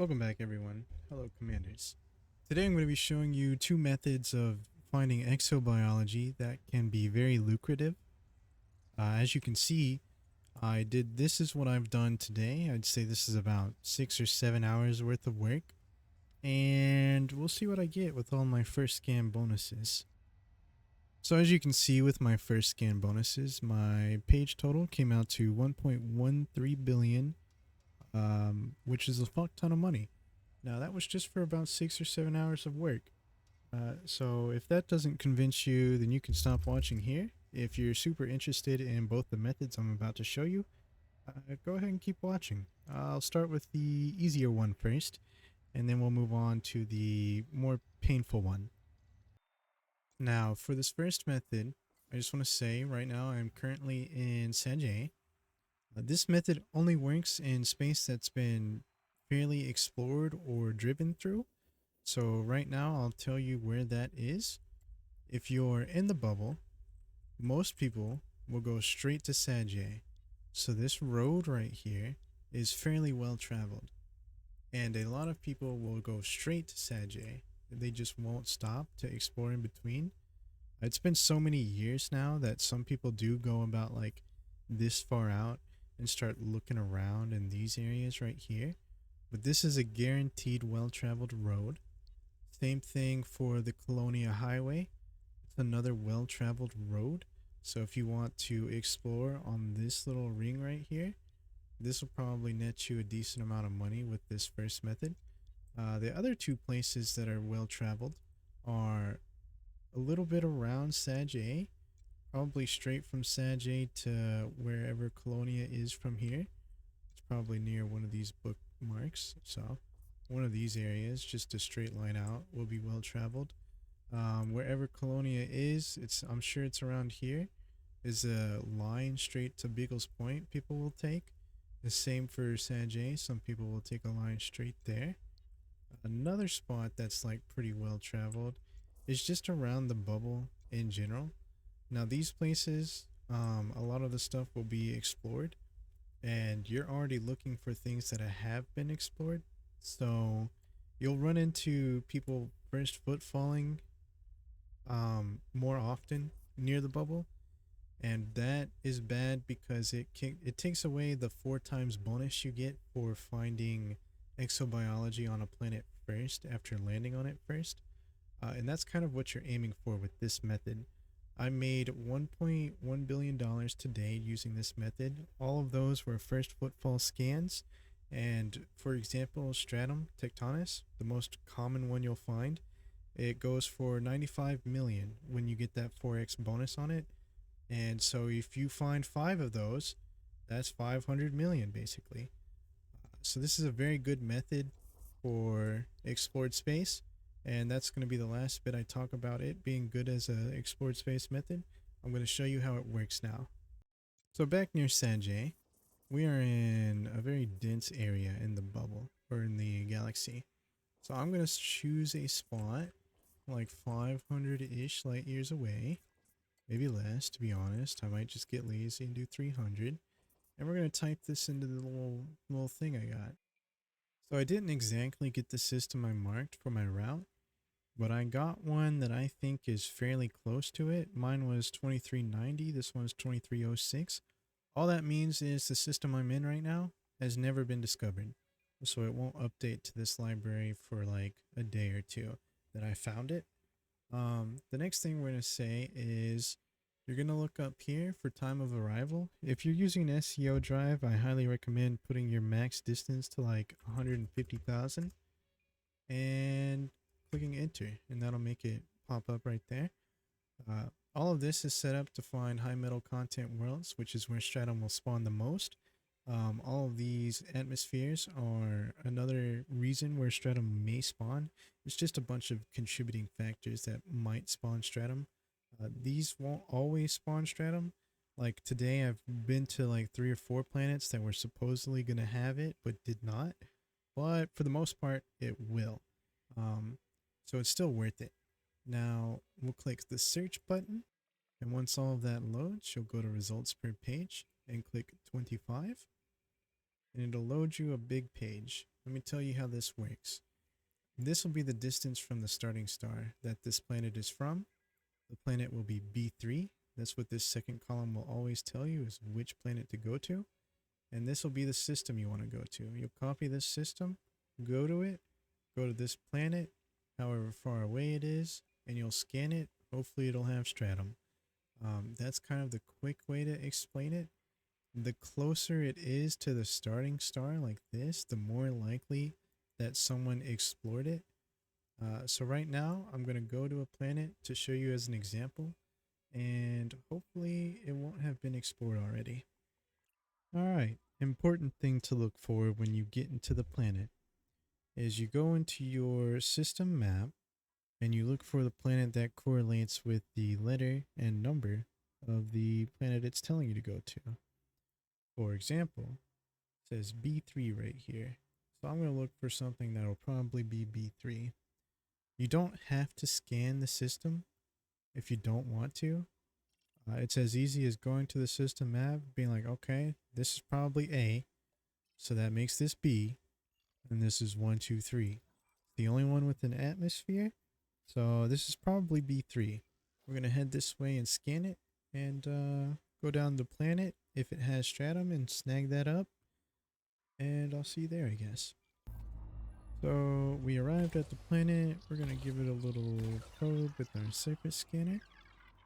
Welcome back, everyone. Hello, Commanders. Today I'm going to be showing you two methods of finding exobiology that can be very lucrative. As you can see, this is what I've done today. I'd say this is about 6 or 7 hours worth of work. And we'll see what I get with all my first scan bonuses. So as you can see with my first scan bonuses, my page total came out to 1.13 billion, which is a fuck ton of money. Now, that was just for about 6 or 7 hours of work. So if that doesn't convince you, then you can stop watching here. If you're super interested in both the methods I'm about to show you, go ahead and keep watching. I'll start with the easier one first, and then we'll move on to the more painful one. Now, for this first method, I just want to say right now I'm currently in Sag A. This method only works in space that's been fairly explored or driven through. So right now I'll tell you where that is. If you're in the bubble, most people will go straight to Sag A. So this road right here is fairly well traveled. And a lot of people will go straight to Sag A. They just won't stop to explore in between. It's been so many years now that some people do go about like this far out and start looking around in these areas right here. But this is a guaranteed well-traveled road. Same thing for the Colonia Highway. It's another well-traveled road. So if you want to explore on this little ring right here, this will probably net you a decent amount of money with this first method. The other two places that are well-traveled are a little bit around Sag A, probably straight from Sag A to wherever Colonia is from here. It's probably near one of these bookmarks. So one of these areas, just a straight line out, will be well traveled. Wherever Colonia is, I'm sure it's around here, is a line straight to Beagle's Point people will take. The same for Sag A, some people will take a line straight there. Another spot that's like pretty well traveled is just around the bubble in general. Now these places, a lot of the stuff will be explored, and you're already looking for things that have been explored. So you'll run into people first foot falling more often near the bubble, and that is bad because it takes away the 4 times bonus you get for finding exobiology on a planet first after landing on it first. And that's kind of what you're aiming for with this method. I made $1.1 billion today using this method. All of those were first footfall scans. And for example, stratum tectonis, the most common one you'll find, it goes for 95 million when you get that 4x bonus on it. And so if you find 5 of those, that's 500 million basically. So this is a very good method for explored space. And that's going to be the last bit I talk about it being good as a explored space method. I'm going to show you how it works now. So back near Sag A, we are in a very dense area in the bubble, or in the galaxy. So I'm going to choose a spot like 500-ish light years away. Maybe less, to be honest. I might just get lazy and do 300. And we're going to type this into the little thing I got. So I didn't exactly get the system I marked for my route, but I got one that I think is fairly close to it. Mine was 2390, this one's 2306. All that means is the system I'm in right now has never been discovered. So it won't update to this library for like a day or two that I found it. The next thing we're going to say is you're going to look up here for time of arrival. If you're using an SEO drive, I highly recommend putting your max distance to like 150,000 and clicking enter, and that'll make it pop up right there. All of this is set up to find high metal content worlds, which is where stratum will spawn the most. All of these atmospheres are another reason where stratum may spawn. It's just a bunch of contributing factors that might spawn stratum. These won't always spawn stratum. Like today I've been to like 3 or 4 planets that were supposedly going to have it but did not. But for the most part it will. So it's still worth it. Now we'll click the search button, and once all of that loads, you'll go to results per page and click 25, and it'll load you a big page. let me tell you how this works. This will be the distance from the starting star that this planet is from. The planet will be B3. That's what this second column will always tell you, is which planet to go to. And this will be the system you want to go to. You'll copy this system, go to it, go to this planet, however far away it is, and you'll scan it. Hopefully it'll have stratum. That's kind of the quick way to explain it. The closer it is to the starting star like this, the more likely that someone explored it. So right now, I'm going to go to a planet to show you as an example, and hopefully it won't have been explored already. Alright, important thing to look for when you get into the planet is you go into your system map and you look for the planet that correlates with the letter and number of the planet it's telling you to go to. For example, it says B3 right here. So I'm going to look for something that'll probably be B3. You don't have to scan the system if you don't want to. It's as easy as going to the system map, being like, okay, this is probably A, so that makes this B, and this is 1, 2, 3. The only one with an atmosphere, so this is probably B3. We're going to head this way and scan it, and go down the planet if it has stratum and snag that up, and I'll see you there, I guess. So we arrived at the planet. We're going to give it a little probe with our surface scanner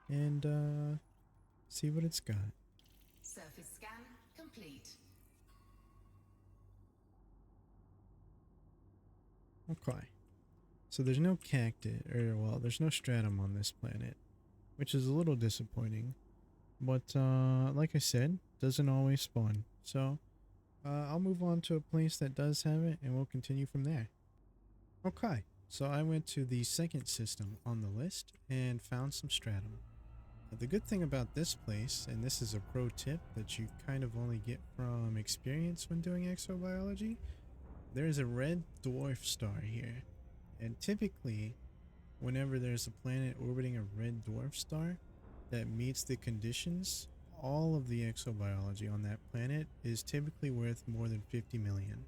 and see what it's got. Surface scan complete. Okay. So there's no cactus, or well, there's no stratum on this planet, which is a little disappointing. But like I said, doesn't always spawn. So I'll move on to a place that does have it, and we'll continue from there. Okay, so I went to the second system on the list and found some stratum. The good thing about this place, and this is a pro tip that you kind of only get from experience when doing exobiology, there's a red dwarf star here. And typically, whenever there's a planet orbiting a red dwarf star that meets the conditions, all of the exobiology on that planet is typically worth more than 50 million.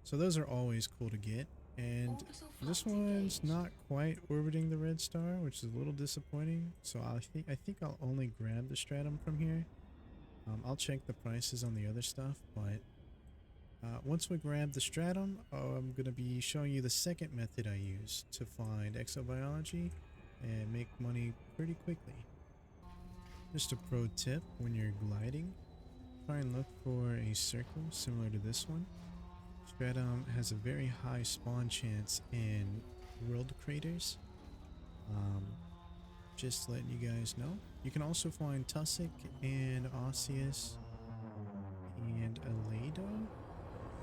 So those are always cool to get. And this one's not quite orbiting the red star, which is a little disappointing. So I think I'll only grab the stratum from here. I'll check the prices on the other stuff, but once we grab the stratum, I'm going to be showing you the second method I use to find exobiology and make money pretty quickly. Just a pro tip: when you're gliding, try and look for a circle similar to this one. Stratum has a very high spawn chance in world craters. Just letting you guys know. You can also find tussock and osseous and alado.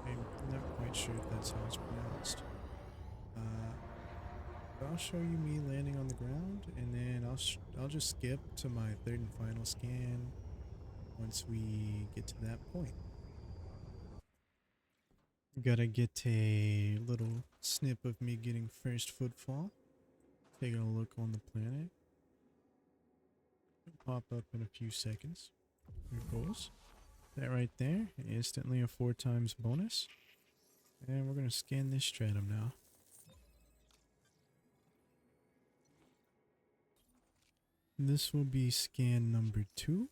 I'm not quite sure if that's how it's pronounced. But I'll show you me landing on the ground, and then I'll just skip to my third and final scan once we get to that point. Gotta get a little snip of me getting first footfall. Taking a look on the planet. It'll pop up in a few seconds. There it goes. That right there, instantly a 4 times bonus. And we're gonna scan this stratum now. This will be scan number 2.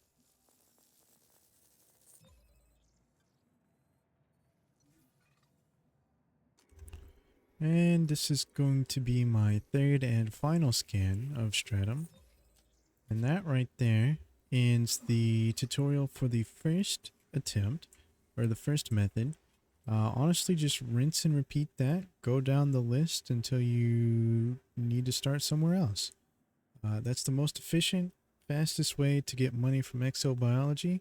And this is going to be my third and final scan of stratum. And that right there ends the tutorial for the first attempt, or the first method. Honestly, just rinse and repeat that. Go down the list until you need to start somewhere else. That's the most efficient, fastest way to get money from exobiology,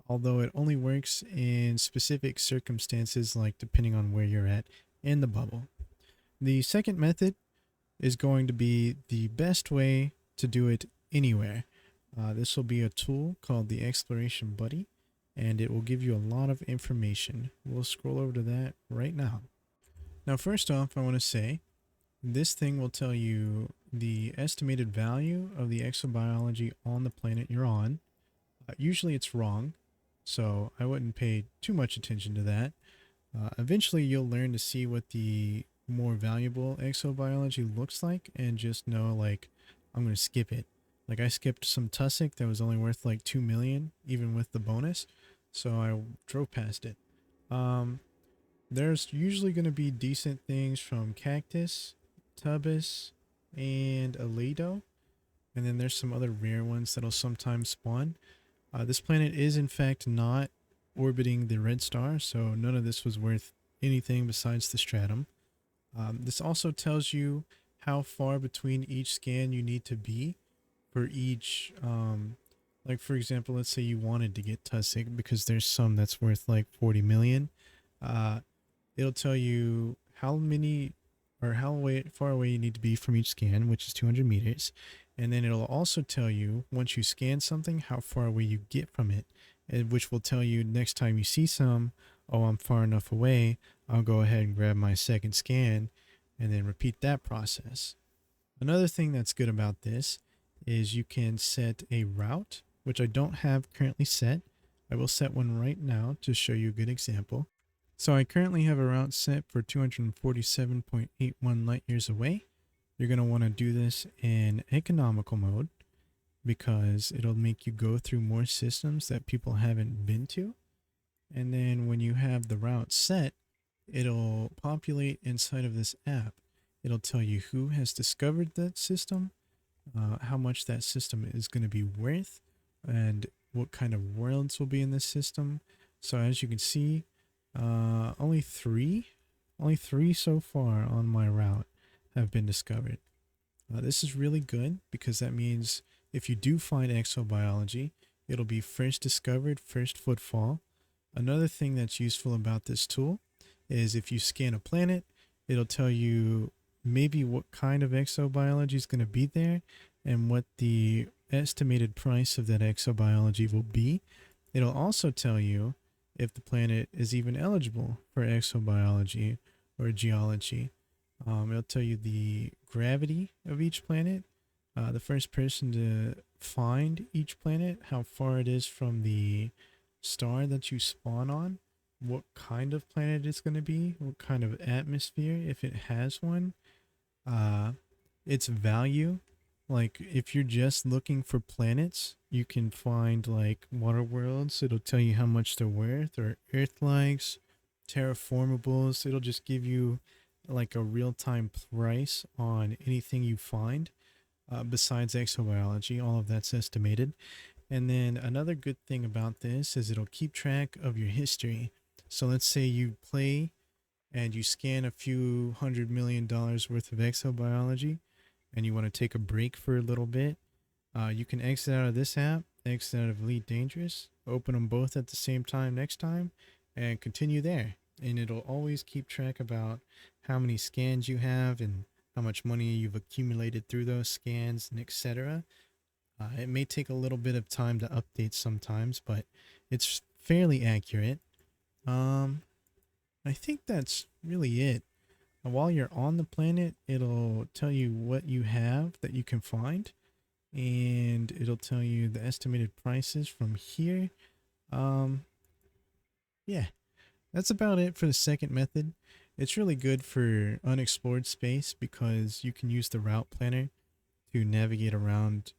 although it only works in specific circumstances, like depending on where you're at in the bubble. The second method is going to be the best way to do it anywhere. This will be a tool called the Exploration Buddy, and it will give you a lot of information. We'll scroll over to that right now. Now, first off, I want to say this thing will tell you the estimated value of the exobiology on the planet you're on. Usually it's wrong, so I wouldn't pay too much attention to that. Eventually, you'll learn to see what the more valuable exobiology looks like and just know, like, I'm going to skip it. Like, I skipped some tussock that was only worth like 2 million, even with the bonus. So I drove past it. Um, there's usually going to be decent things from cactus, tubus, and aledo. And then there's some other rare ones that'll sometimes spawn. This planet is, in fact, not orbiting the red star, so none of this was worth anything besides the stratum. This also tells you how far between each scan you need to be for each. Like, for example, let's say you wanted to get tussock because there's some that's worth like 40 million. Uh, it'll tell you how many or far away you need to be from each scan, which is 200 meters. And then it'll also tell you once you scan something, how far away you get from it, which will tell you next time you see some, oh, I'm far enough away. I'll go ahead and grab my second scan and then repeat that process. Another thing that's good about this is you can set a route, which I don't have currently set. I will set one right now to show you a good example. So I currently have a route set for 247.81 light years away. You're going to want to do this in economical mode because it'll make you go through more systems that people haven't been to. And then when you have the route set, it'll populate inside of this app. It'll tell you who has discovered that system, how much that system is going to be worth, and what kind of worlds will be in this system. So as you can see, only three so far on my route have been discovered. This is really good because that means if you do find exobiology, it'll be first discovered, first footfall. Another thing that's useful about this tool is if you scan a planet, it'll tell you maybe what kind of exobiology is going to be there and what the estimated price of that exobiology will be. It'll also tell you if the planet is even eligible for exobiology or geology. It'll tell you the gravity of each planet, the first person to find each planet, how far it is from the star that you spawn on, what kind of planet it's going to be, what kind of atmosphere, if it has one, its value. Like, if you're just looking for planets, you can find like water worlds. It'll tell you how much they're worth, or Earth-likes, terraformables. It'll just give you like a real-time price on anything you find. Besides exobiology, all of that's estimated. And then another good thing about this is it'll keep track of your history. So let's say you play and you scan a few $100 million worth of exobiology and you want to take a break for a little bit. You can exit out of this app, exit out of Elite Dangerous, open them both at the same time next time, and continue there. And it'll always keep track about how many scans you have and how much money you've accumulated through those scans, and etc. It may take a little bit of time to update sometimes, but it's fairly accurate. I think that's really it. While you're on the planet, it'll tell you what you have that you can find, and it'll tell you the estimated prices from here. Yeah, that's about it for the second method. It's really good for unexplored space because you can use the route planner to navigate around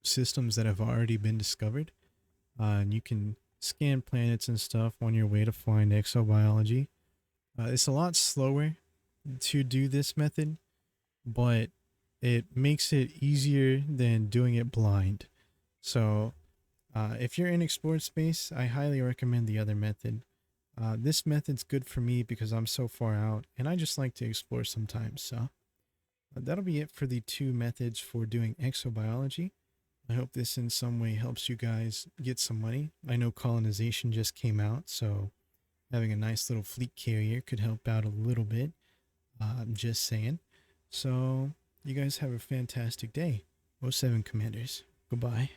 systems that have already been discovered. And you can scan planets and stuff on your way to find exobiology. It's a lot slower to do this method, but it makes it easier than doing it blind. So if you're in explored space, I highly recommend the other method. This method's good for me because I'm so far out and I just like to explore sometimes. So that'll be it for the two methods for doing exobiology. I hope this in some way helps you guys get some money. I know colonization just came out, so having a nice little fleet carrier could help out a little bit. I'm just saying. So, you guys have a fantastic day. 07 Commanders. Goodbye.